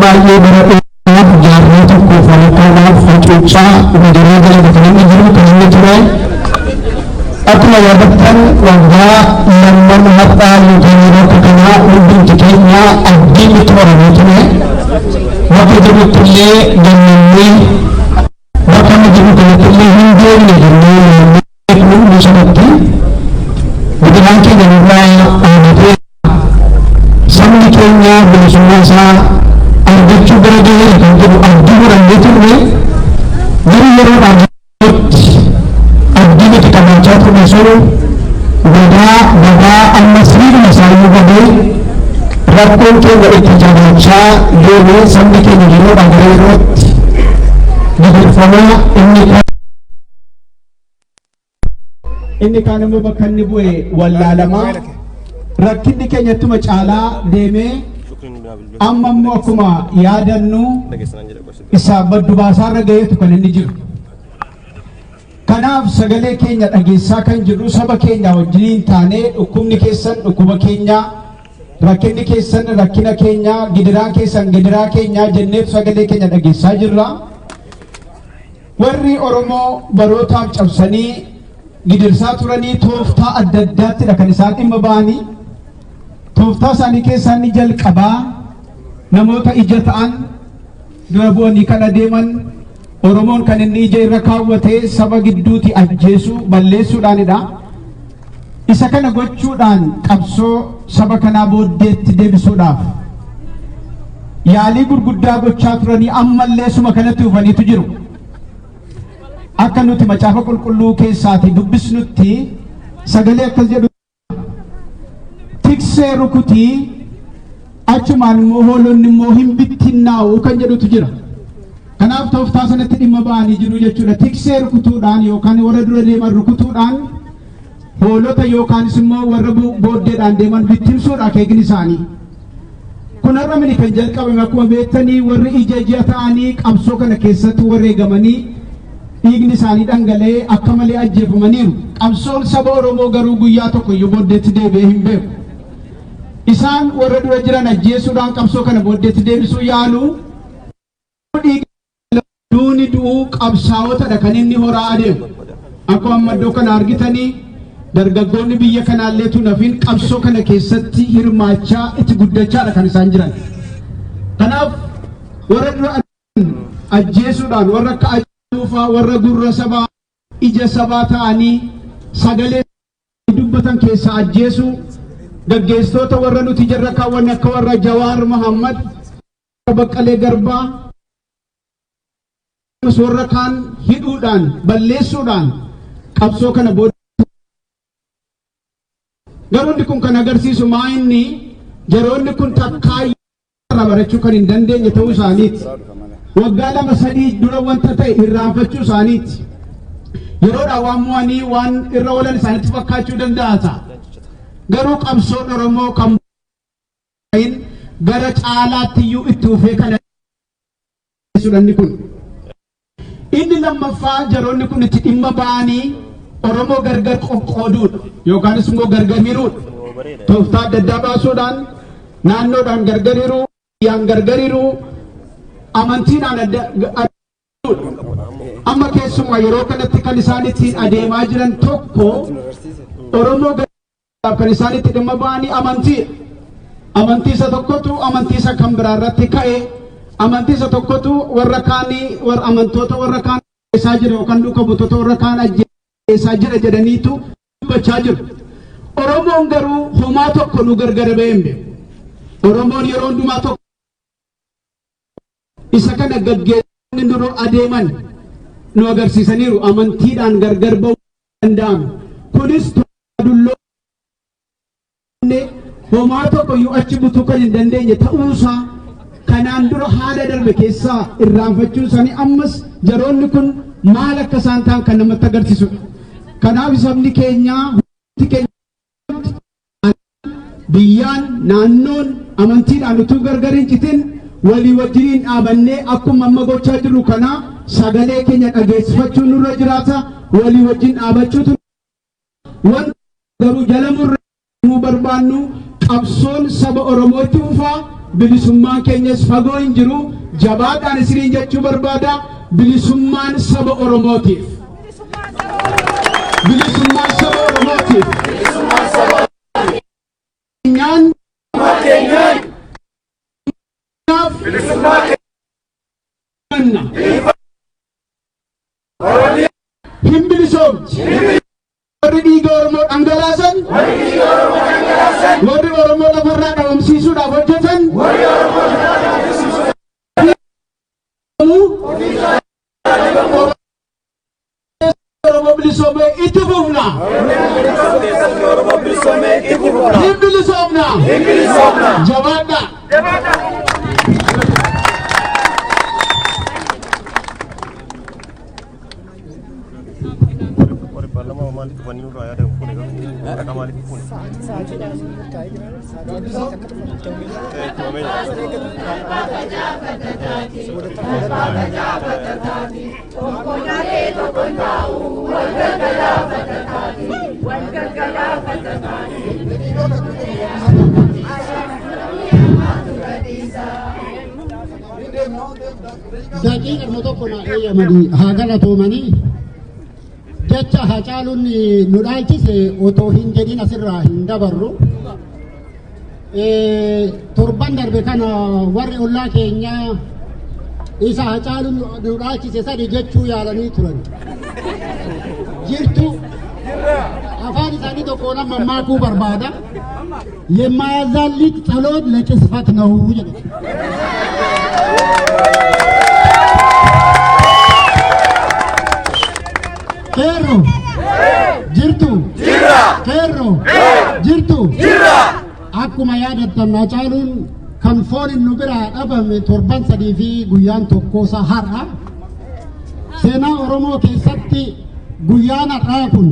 baay'ee baratee jaarraa tokko falakaanaaf fincilchaa miidhagina galateeffamanii jiru kan inni ture. Akkuma yaadattan waggaa lamman har'aa yookaan yeroo kanaa hundumti keenya abdiin itti horamee ture. Bakka jirutti illee gammannee bakka inni jiru kanatti illee hin deemne jennee beeknu sanatti biqilaan keenya nurraa dhaabatee sabni keenya bilisummaa isaa argachuu bira gahee kan jedhu abdii godhannee turre garuu yeroo dhaabbatutti abdii nuti qabaachaa turre sun gadaa amma sirriidhuma isaanii gadee rakkoon keenya itti jabaachaa deemee sabni keenya yeroodhaa gara yerootti gaggeeffamaa inni kaan immoo bakka inni bu'e wallaalamaa rakkinni keenyattuma caalaa deemee amma immoo akkuma yaadannu isa baddu baasaarra gaheetu kan inni jiru. Kanaaf sagalee keenya dhageessaa kan jirru saba keenya wajjiniin taanee dhukkubni keessan dhukkuba keenya rakkinni keessan rakkina keenya gidiraa keessan gidiraa keenya jenneef sagalee keenya dhageessaa jirra. Warri Oromoo barootaaf cabsanii gidirsaa turanii tooftaa adda addaatti kan isaan dhimma ba'anii tooftaa isaanii keessaa inni jalqabaa namoota ija ta'an dura bu'anii kan adeeman Oromoon kan inni ija irra kaawwatee saba gidduuti ajjeesuu balleessuudhaanidha. Isa kana gochuudhaan qabsoo saba kanaa booddeetti deebisuudhaaf yaalii gurguddaa gochaa turanii ammallee suma kanatti dhufaniitu jiru. Akka nuti macaafa qulqulluu keessaati dubbisnutti sagalee akkas jedhu tiksee rukutii achumaan immoo hoolonni immoo hin bittinnaa'u kan jedhutu jira. Kanaaf tooftaa sanatti dhimma ba'anii jiru jechuudha. Tiksee rukutuudhaan yookaan warra dura deeman rukutuudhaan hoolota yookaanis immoo warra booddeedhaan deeman bittimsuudha keekni isaanii. Kun har'a mini kan jalqabame akkuma beektanii warri ija ta'anii qabsoo kana keessatti wareegamanii dhiigni isaanii dhangala'ee akka malee ajjeefamaniiru. Qabsoon saba Oromoo garuu guyyaa tokko iyyuu booddeetti deebi'ee hin beeku. Isaan warra dura jiran ajjeesuudhaan qabsoo kana booddeetti deebisuu yaalu duuni du'uu qabsaa'otadha kan inni horaa adeemu. Akkuma amma iddoo kana argitanii dargaggoonni biyya kanaalleetu nafiin qabsoo kana keessatti hirmaachaa itti guddachaadha kan isaan jiran. Kanaaf warra dura ajjeesuudhaan warra akka warra gurra sabaa ija sabaa ta'anii sagalee dubbatan keessaa ajjeesu gaggeessitoota warra nuti jarra kaawwanne akka warra Jawaar Muhammad Baqqalee Garbaa warra kaan hidhuudhaan balleessuudhaan qabsoo kana booda garoonni kun kan agarsiisu maa inni jaroonni kun takkaayyuu barachuu kan hin dandeenye ta'uu isaaniiti. Waggaa lama sadii dura wanta ta'e irraanfachuu isaaniiti. Yeroodhaan waan mo'anii waan irra oolan isaanitti fakkaachuu danda'a. Garuu qabsoon Oromoo kan gara caalaatti iyyuu itti ufee kana sudhanni kun. Inni lammaffaa jaroonni kun itti dhimma ba'anii Oromoo gargar qoqqooduudha yookaanis immoo gargar hiruudha. Tooftaa adda addaa baasuudhaan naannoodhaan gargar hiruu, biyyaan gargar hiruu, amantiidhaan amma keessumaa yeroo kanatti kan isaan ittiin adeemaa jiran tokko Oromoo kan isaan itti dhimma ba'anii amantii isa tokkotu amantii isa kan biraa irratti ka'e amantii isa tokkotu warra kaanii warra amantoota warra kaan isaa jira yookaan duuka buutota warra kaan ajjeesaa jira jedhaniitu dubbachaa jiru. Oromoon garuu homaa tokko nu gargar ba'ee hin beeku. Oromoon yeroo hundumaa tokko isa kana gaggeessanii duroo adeeman nu agarsiisaniiru amantiidhaan gargar ba'uu danda'amu. Kunis dulloonni homaa tokko iyyuu achi butuu kan hin dandeenye ta'uusaa kanaan dura haala darbe keessaa irraanfachuu isaanii ammas jaroonni kun maal akka isaan ta'an kan namatti agarsiisudha. Kanaaf sabni keenyaa biyyaan naannoon amantiidhaan utuu gargar hin citin walii wajjiniin dhaabannee akkuma amma gochaa jirru kana sagalee keenya dhageessifachuun nurra jiraata. Walii wajjin dhaabachuutu wanta garuu jala murree nu barbaannu qabsoon saba Oromootti ufaa bilisummaan keenyas fagoo hin jiru jabaadhaan isiniin jechuu barbaada bilisummaan saba Oromootiif bilisummaan saba Oromootiif keenyaan bilisummaa keenyaan hin bilisoomti warri dhiiga Oromoo dhangalaasan warri Oromoo lafarraa dhabamsiisuudhaaf hojjetan Oromoo bilisoomee itti fufna hin bilisoomna jabaadha daqiiqa tokko na eeyyamanii haa galatoomanii jecha Hacaaluun nu dhaalchise otoo hin jedhin asirraa hin dabarru torban darbe kana warri ollaa keenyaa isa Hacaaluun nu dhaalchise sadi jechuu yaalanii turan jirtu afaan isaanii tokko nama maakuu barbaada የማያዛልቅ ጸሎት ለቅስፈት ነው ይላል Kerro jirtu Kerro jirtu akkuma yaadattan Hacaaluun kan foon nu biraa dhabame torban sadii fi guyyaan tokkosa har'a seenaa Oromoo keessatti guyyaan har'aa kun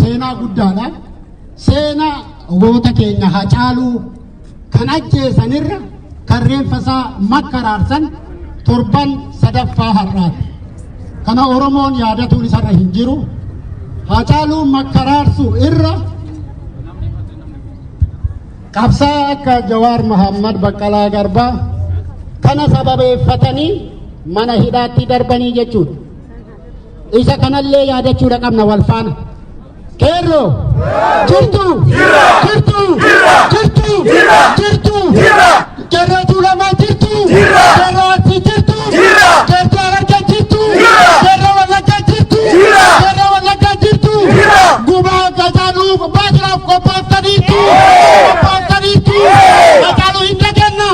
seenaa guddaadha seenaa goota keenya Hacaaluu kan ajjeesanirra kan reeffasaa makkaraarsan torban sadaffaa har'aati kana Oromoon yaadatuun isarra hin jiru Hacaaluu makkaraarsu irra qabsaa akka Jawaar Muhammad Baqqalaa Garbaa kana sababeeffatanii mana hidhaatti darbanii jechuudha isa kanallee yaadachuudha qabna wal faana Kerro jirtu jirtu jirtu jirtu Kerro lama jirtu Kerro ati jirtu Kerro arga jirtu Kerro walaga jirtu Kerro walaga jirtu Guba Hacaaluu baajiraaf qophaa'aniitu Hacaaluu hin daganna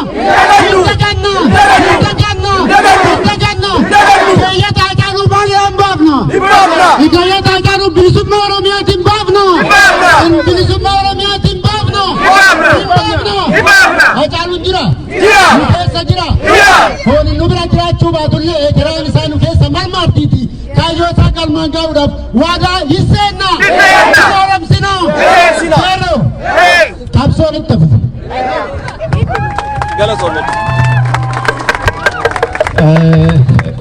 Hidayata Hacaaluu baay'ee hin baafna Hidayata Hacaaluu bilisummaa Oromiyaatiin baafna bilisummaa Oromiyaatiin baafna Hacaaluun jira nu keessa jira foon nu bira jiraachuu baatullee eetiraan isaa nu keessa marmaartiiti kaayyoo isaa galmaan gahuudhaaf waadaa hin seenna sooromsina Kerro qabsoon itti fufu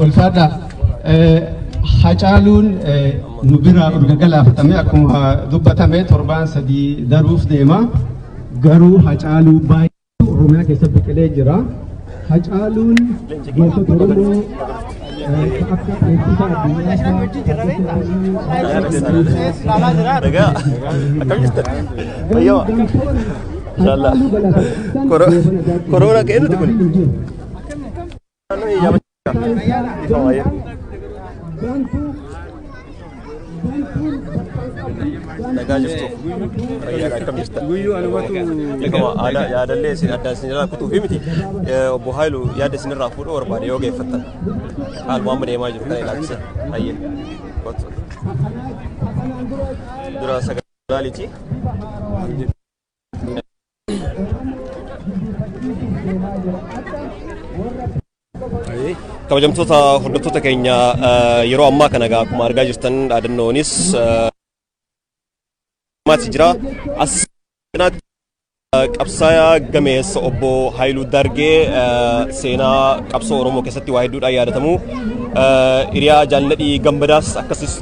ulfaadha Hacaaluun nu bira urga galaafatame akkuma dubbatame torbaan sadii daruuf deema garuu Hacaaluu baay'ee Oromiyaa keessa biqilee jira Hacaaluun gootota Oromoo akka eebbisa Corona ke nu tukun. Nagaa jirtu. Guyyuu anumatu eegama aadaa yaadallee isin adda isinirraa kutuu fi miti obbo Haayilu yaada isinirraa fuudhuu barbaade yoo geeffattan haaluma amma deemaa jiru kana ilaalchise hayyee dura sagalaaliiti. Kabajamtoota hordoftoota keenya yeroo ammaa kana akkuma argaa jirtan dhaadannoonis maati jira as qabsaa gameessa obbo Haayiluu Dargee seenaa qabsoo Oromoo keessatti waa hedduudhaan yaadatamu. Hiriyaa jaalladhii gammadaas akkasumas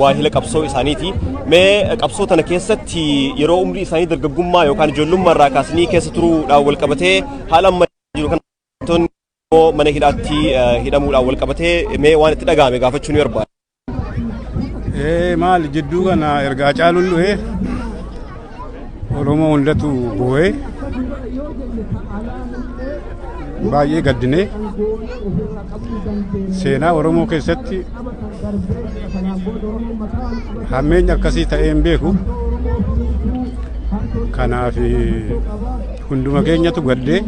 waahila qabsoo isaaniiti. Mee qabsoo tana keessatti yeroo umrii isaanii dargaggummaa yookaan ijoollummaa irraa kaasanii keessa turuudhaan wal qabatee haala amma jiru kan mana hidhaatti hidhamuudhaan wal qabatee mee waan itti dhagahame gaafachuu ni barbaada. Maal jidduu kana ergaa caaluun dhufe Oromoo hundatu bu'ee baay'ee gaddine seenaa Oromoo keessatti hammeenya akkasii ta'ee hin beeku. Kanaaf hunduma keenyatu gaddee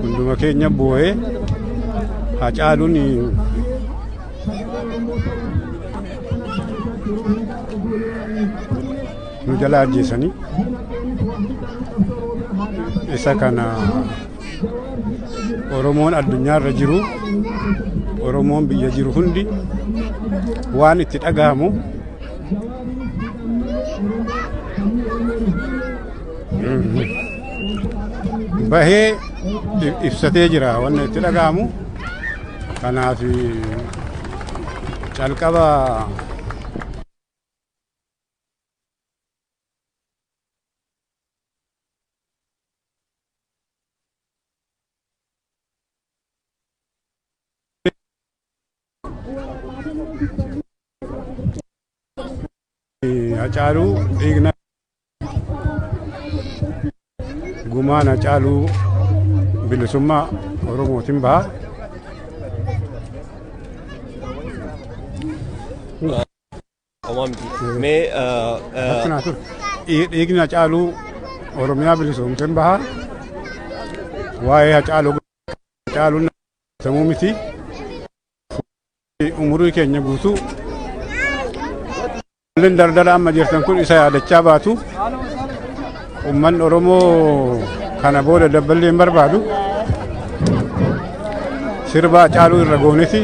hunduma keenya bu'ee Hacaaluun nu jala ajjeesanii isa kana Oromoon addunyaarra jiru Oromoon biyya jiru hundi waan itti dhagahamu bahee ibsatee jira waan itti dhagahamu. Kanaaf calqaba Hacaaluu dhiigna gumaan Hacaaluu bilisummaa Oromootiin baha. Mee dhiigni Hacaaluu Oromiyaa bilisumtiin baha. Waa'ee Hacaaluun samuu miti. Umurii keenya guutuu Lin dardara amma jirtan kun isa yaadachaa baatu. Uummanni Oromoo kana booda dabballee hin barbaadu. Sirba Hacaaluu irra gooneti.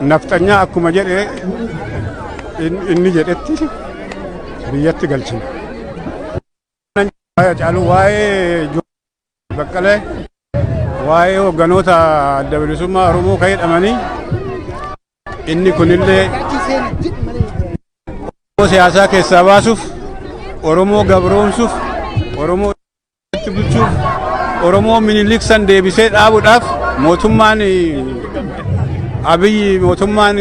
Nafxanyaa akkuma jedhe inni jedhetti biyyatti galchina. Hacaaluu waa'ee Baqqalee waa'ee hogganoota adda bilisummaa Oromoo kan jedhamanii inni kunillee siyaasaa keessaa baasuuf Oromoo gabroomsuuf Oromoo itti bulchuuf Oromoo Minilik san deebisee dhaabuudhaaf mootummaan Abiyyi mootummaan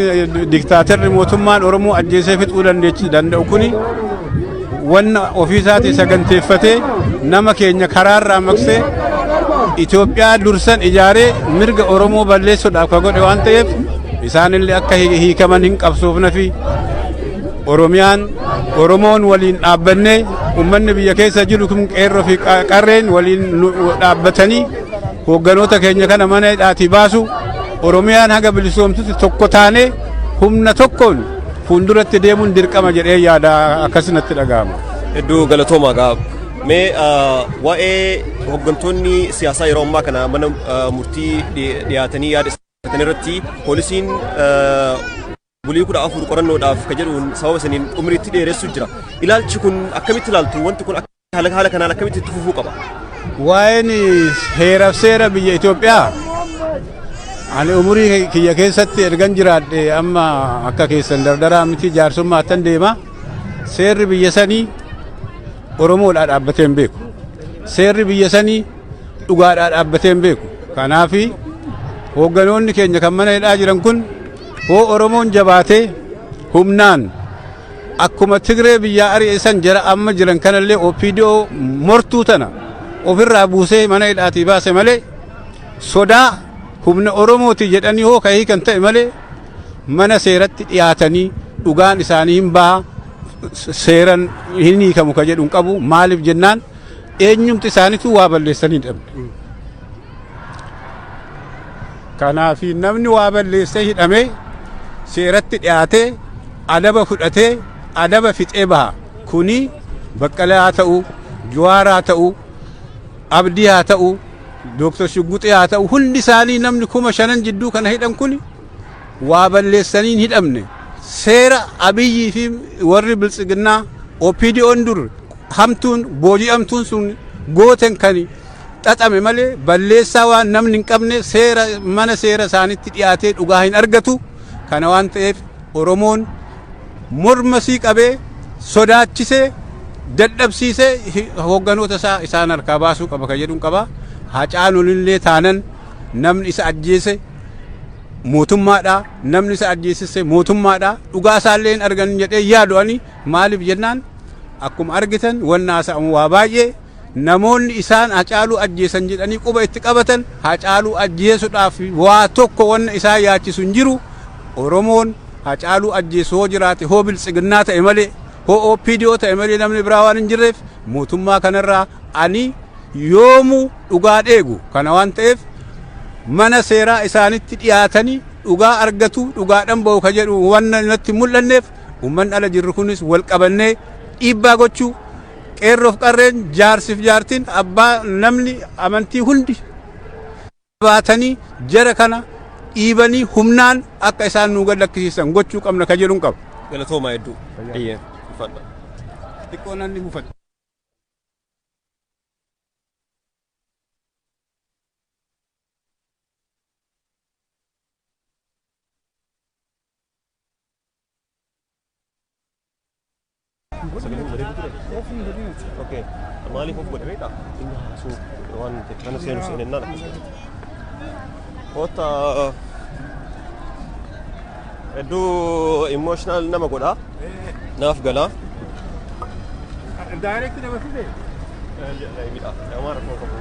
diktaatarri mootummaan Oromoo ajjeesee fixuu danda'u kuni wanna ofiisaatii saganteeffatee nama keenya karaarraa maqsee Itoophiyaa dursan ijaaree mirga Oromoo balleessuudhaaf ka godhe waan ta'eef isaanillee akka hiikaman hin qabsoofna fi Oromoon waliin dhaabbannee uummanni biyya keessa jiru kun qeerroo fi qarreen waliin dhaabbatanii hogganoota keenya kana mana hidhaatii baasu Oromiyaan haga bilisoomtutti tokko taanee humna tokkoon fuulduratti deemuun dirqama jedhee yaada akkasumatti dhaga'ama. Hedduu galatoomaa ga'a. Mee waa'ee hooggantoonni siyaasaa yeroo ammaa kana mana murtii dhiyaatanii yaada isaanii irratti poolisiin bulii 14 qorannoodhaaf ka jedhuun sababa saniin umriitti dheeressu jira. Ilaalchi kun akkamitti ilaaltu? Wanti kun haala kanaan akkamitti itti fufuu qaba? Waa'een heeraaf seera biyya Itoophiyaa ani umurii kiyya keessatti ergan jiraadhe amma akka keessan dardaraa miti jaarsummaa tan deema. Seerri biyya sanii Oromoodhaa dhaabbatee hin beeku. Seerri biyya sanii dhugaadhaa dhaabbatee hin beeku. Kanaaf hoogganoonni keenya kan mana hidhaa jiran kun hoo Oromoon jabaatee humnaan akkuma Tigree biyyaa ari'an jara amma jiran kanallee OPDO mortuu tana ofirraa buusee mana hidhaatii baase malee sodaa humna Oromooti jedhanii hoo ka'ii kan ta'e malee mana seeratti dhiyaatanii dhugaan isaanii hin baha seeran hin hiikamu ka jedhuun qabu. Maaliif jennaan eenyumti isaaniitu waa balleessanii dhabne. Kanaaf namni waa balleessee hidhamee seeratti dhiyaatee adaba fudhatee adaba fixee baha. Kuni Baqqalee haa ta'u, Jawaar haa ta'u, Abdii haa ta'u, Dr. Shugguxee haa ta'u hundi isaanii namni 5,000 jidduu kana hidhan kuni waa balleessanii hidhamne. Seera Abiyyii fi warri biltsiginnaa OPDO'n dur hamtuun booji'amtuun sun gooten kani xaxame malee balleessaa waan namni hin qabne seera mana seera isaanitti dhiyaatee dhugaa hin argatu. Kana waan ta'eef Oromoon morma sii qabee sodaachisee dadhabsiisee hoogganoota isaan harkaa baasuu qaba kan jedhuun qaba. Hacaalullee taanan namni isa ajjeese mootummaadha, namni isa ajjeesise mootummaadha. Dhugaa isaallee hin argan jedhee yaadu ani maaliif jennaan akkuma argitan wanna haasa'amu waa baay'ee namoonni isaan Hacaaluu ajjeesan jedhanii quba itti qabatan Hacaaluu ajjeesuudhaaf waa tokko wanna isaa yaachisu hin jiru. Oromoon Hacaaluu ajjeesu hoo jiraate hoo biltsiginnaa ta'e malee hoo OPDO ta'e malee namni biraa waan hin jirreef mootummaa kanarraa ani yoomuu dhugaa dheegu. Kana waan ta'eef mana seeraa isaanitti dhiyaatanii dhugaa argatu dhugaadhaan ba'u ka jedhu wanna natti mul'anneef uummanni ala jirru kunis wal qabannee dhiibbaa gochuu qeerroof qarreen jaarsiif jaartiin abbaa namni amantii hundi baatanii jara kana dhiibanii humnaan akka isaan nu gallakkisiisan gochuu qabna ka jedhuun qaba. Galatooma hedduu. Iyyee uffadha. Xiqqoo nanni buufadha. Oke, maaliif of godhe beektaa? Inni haasuu waan kana seenu seenennaan akkasuma. Koota hedduu emotional nama godha. Naaf gala. Direct nama fide. Midhaa. Namaa rakkoo qabu.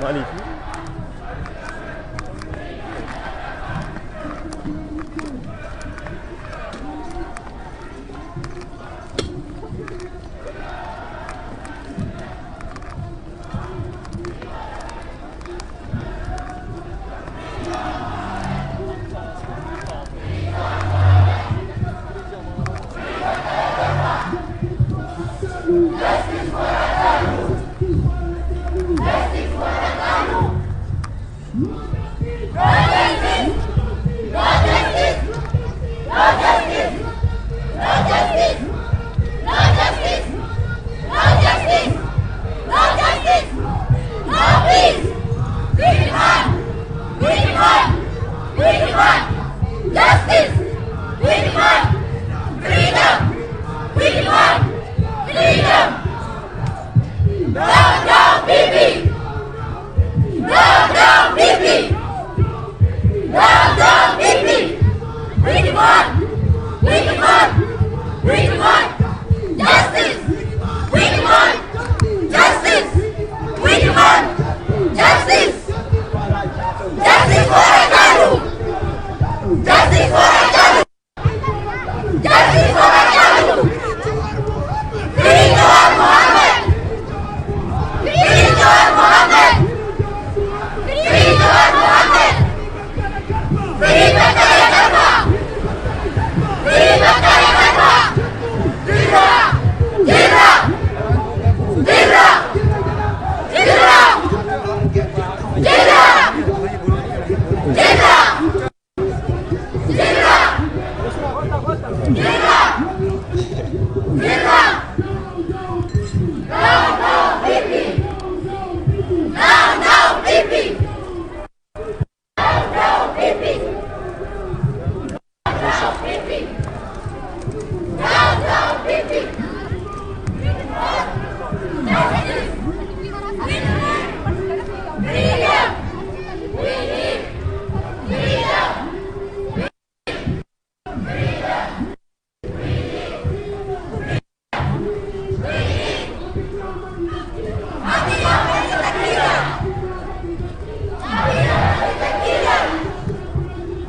Maaliif? Justice for Oromoo!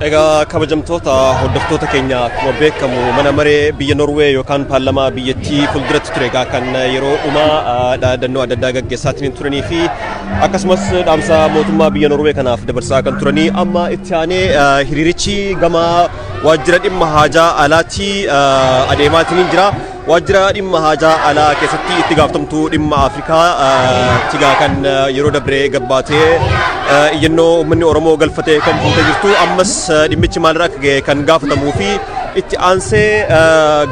Egaa kabajamtoota hordoftoota keenya akkuma beekamu mana maree biyya Norway yookaan paarlamaa biyyattii fuulduratti ture egaa kan yeroo dhumaa dhaadannoo adda addaa gaggeessaatiin turanii fi akkasumas dhaamsa mootummaa biyya Norway kanaaf dabarsaa kan turanii amma itti aanee hiriirichi gama waajjira dhimma haajaa alaatii adeemaatiin jira. Waajjira dhimma haajaa alaa keessatti itti gaafatamtuu dhimma Afrikaa tigaa kan yeroo dabree gabbaatee iyyannoo uummanni Oromoo galfatee kan fuutee jirtu ammas dhimmichi maalirraa akka ga'e kan gaafatamuu fi itti aansee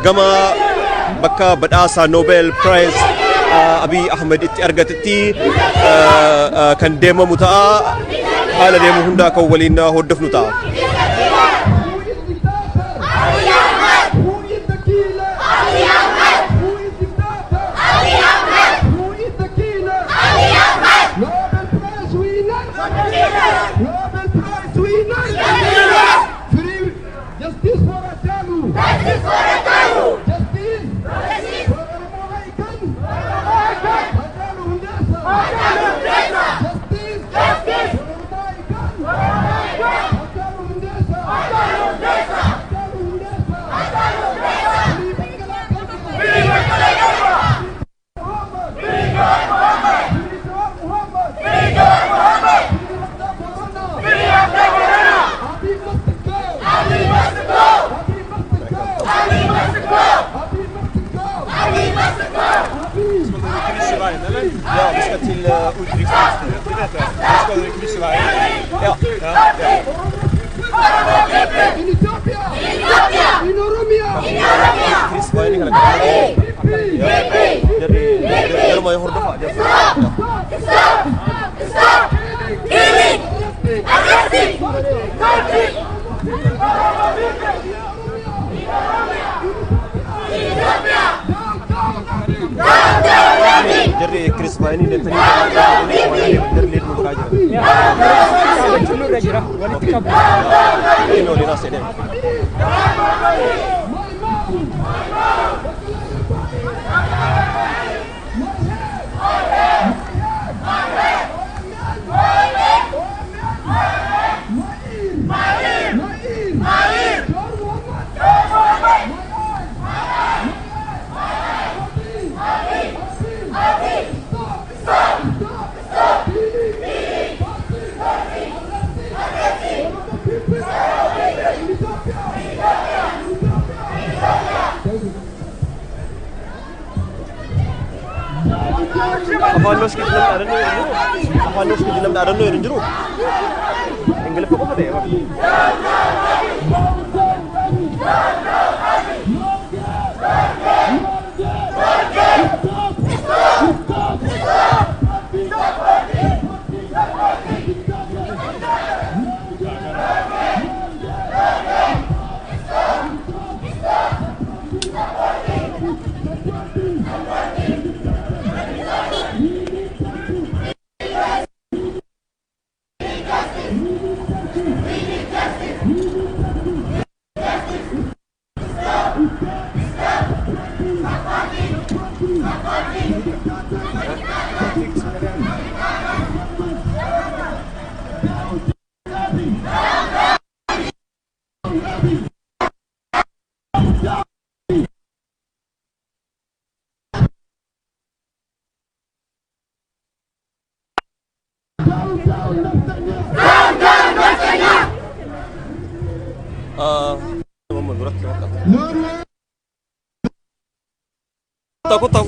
gama bakka badhaasa Nobel Prize Abiy Ahmed itti argatetti kan deemamu ta'a haala deemu hundaa kan waliin hordofnu ta'a. Ja, vi ska till utrikesministern. Vi ska kryssa vägen. Ja. In Ethiopia! In Oromia! Kryssa vägen hela tiden. Jadi mau hordoffa. Stop! Killing! Aggressive! Country! Ethiopia! Jadi Chris ini dan tadi dari lihat muka aja. Cuma udah jirah, wanita kabur. Ini udah nasi deh. Afanos kita ada no ini. Afanos kita dalam ada no ini juru. Enggak apa apa deh. Aku tahu.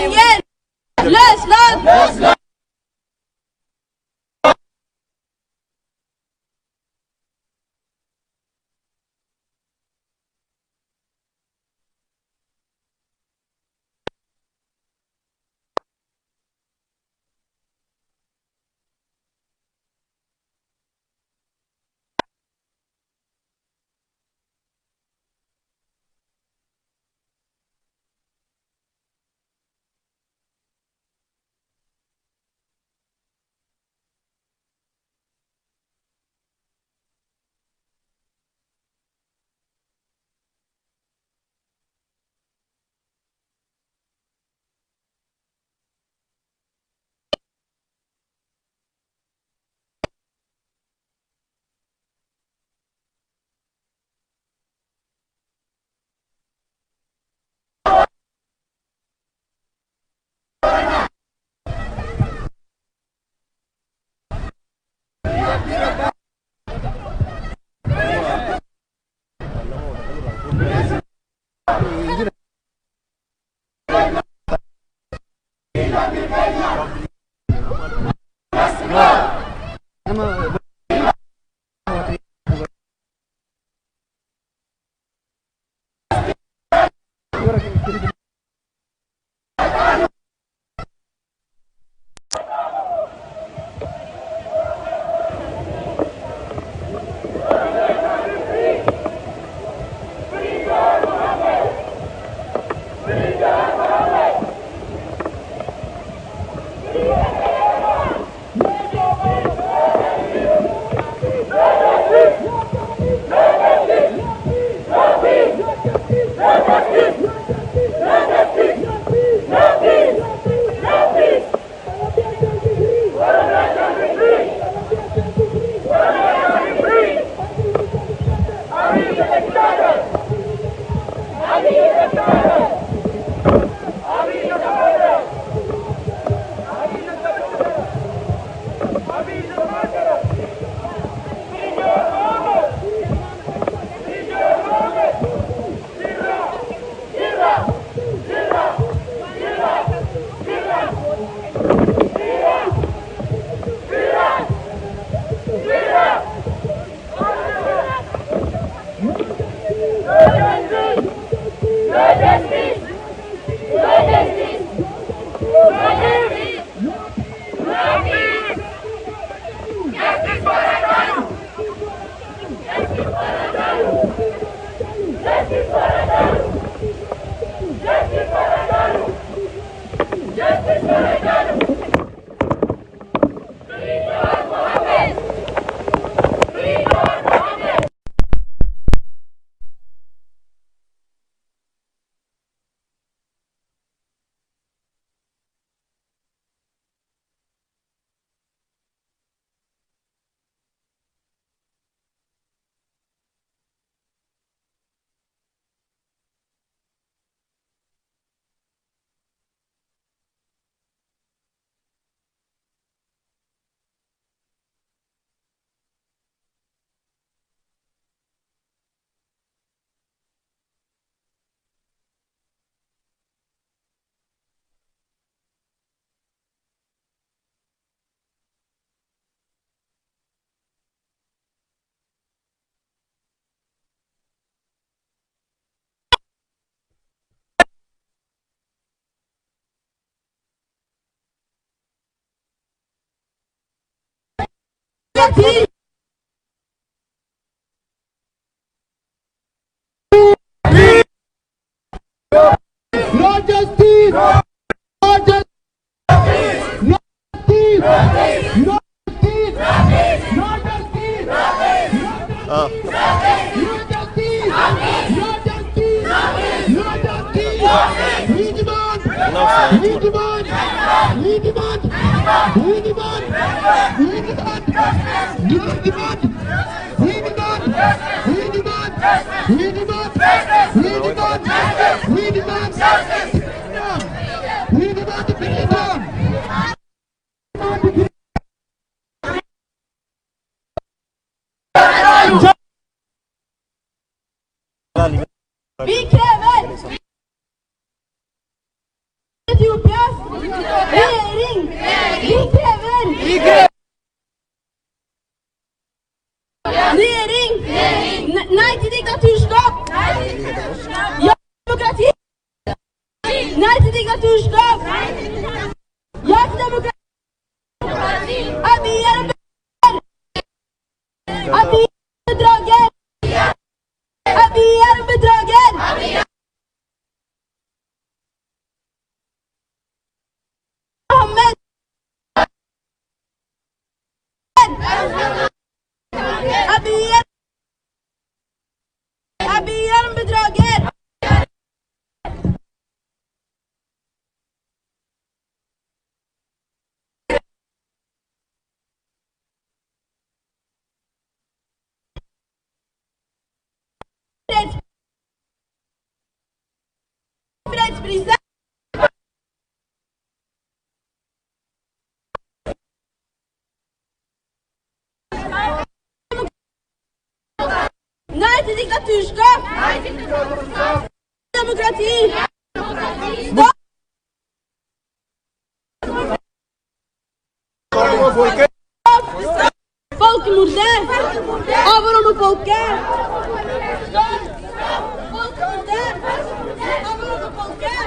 Daniel. Let's Ethiopia diktaturskap! Ja demokrati! Nei til diktaturskap! Ja til demokrati! Abiy er en bedrager! Abiy er en bedrager! Abiy er en bedrager! Mohammed! Abiy er en bedrager! Fredsprisen! Nei til diktaturskap! Demokrati! Folkemordet! Av oromofolket! Folkemordet! Av oromofolket!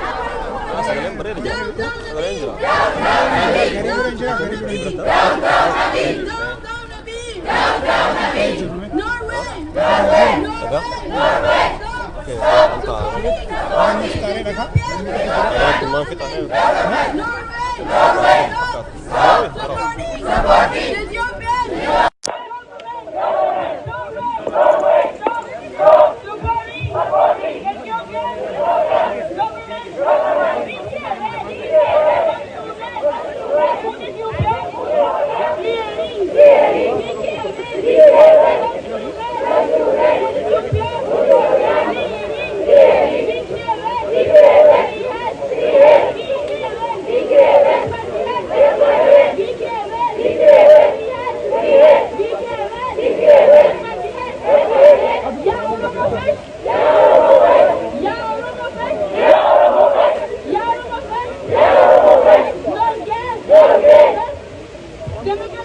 Democrat!